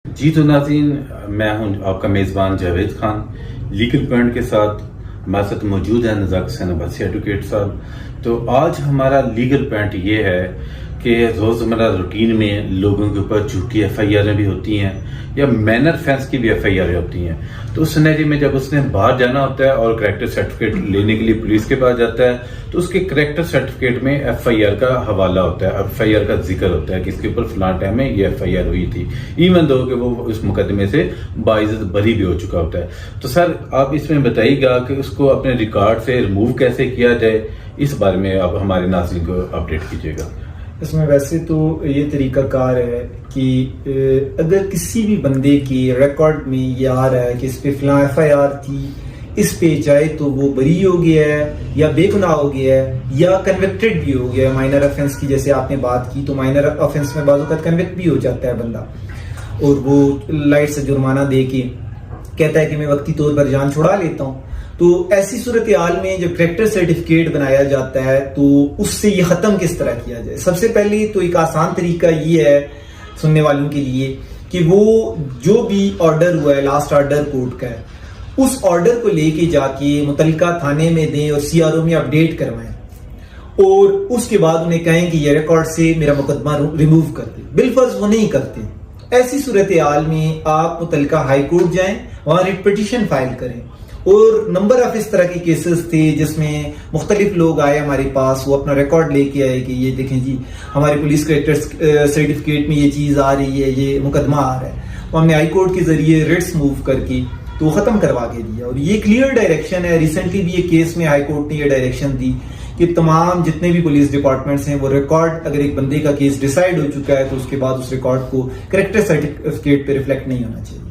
जी तो नाज़रीन, मैं हूं आपका मेज़बान जावेद खान। लीगल पॉइंट के साथ हमारे साथ मौजूद है नज़ाक हुसैन अब्बासी एडवोकेट साहब। तो आज हमारा लीगल पॉइंट ये है कि रोज़मर्रा रूटीन में लोगों के ऊपर झूठी FIR भी होती हैं या मैनर फेंस की भी FIR होती हैं। तो उस सिनेरियो में जब उसने बाहर जाना होता है और करैक्टर सर्टिफिकेट लेने के लिए पुलिस के पास जाता है, तो उसके करैक्टर सर्टिफिकेट में FIR का हवाला होता है, FIR का जिक्र होता है कि इसके ऊपर फलां टाइम में ये FIR हुई थी, इवन दो कि वो इस मुकदमे से बाइज्जत बरी भी हो चुका होता है। तो सर आप इसमें बताइएगा कि उसको अपने रिकॉर्ड से रिमूव कैसे किया जाए, इस बारे में आप हमारे नाज़रीन को अपडेट कीजिएगा। इसमें वैसे तो ये तरीकाकार है कि अगर किसी भी बंदे के रिकॉर्ड में ये आ रहा है कि इस पे फलां FIR थी, इस पे चाहे तो वो बरी हो गया है या बेगुनाह हो गया है या कन्विक्टेड भी हो गया है। माइनर ऑफेंस की जैसे आपने बात की, तो माइनर ऑफेंस में बाज़ औक़ात कन्विक्ट भी हो जाता है बंदा और वो लाइट से जुर्माना दे के कहता है कि मैं वक्ती तौर पर जान छुड़ा लेता हूँ। तो ऐसी सूरत हाल में जब करैक्टर सर्टिफिकेट बनाया जाता है तो उससे ये खत्म किस तरह किया जाए। सबसे पहले तो एक आसान तरीका ये है सुनने वालों के लिए कि वो जो भी ऑर्डर हुआ है, लास्ट ऑर्डर कोर्ट का है, उस ऑर्डर को लेके जाके मुतल्लिका थाने में दें और CRO में अपडेट करवाएं और उसके बाद उन्हें कहें कि ये रिकॉर्ड से मेरा मुकदमा रिमूव कर दे। बिलफर्ज वो नहीं करते। ऐसी सूरत हाल में आप मुतल्लिका हाई कोर्ट जाएं, वहां रिट पिटीशन फाइल करें। और नंबर ऑफ इस तरह के केसेस थे जिसमें मुख्तलिफ लोग आए हमारे पास, वो अपना रिकॉर्ड लेके आए कि ये देखें जी हमारे पुलिस करैक्टर सर्टिफिकेट में ये चीज़ आ रही है, ये मुकदमा आ रहा है। तो हमने हाई कोर्ट के जरिए रिट्स मूव करके तो ख़त्म करवा के दिया। और ये क्लियर डायरेक्शन है। रिसेंटली भी ये केस में हाई कोर्ट ने ये डायरेक्शन दी कि तमाम जितने भी पुलिस डिपार्टमेंट्स हैं वो रिकॉर्ड, अगर एक बंदे का केस डिसाइड हो चुका है तो उसके बाद उस रिकॉर्ड को करैक्टर सर्टिफिकेट पे रिफ्लेक्ट नहीं होना चाहिए।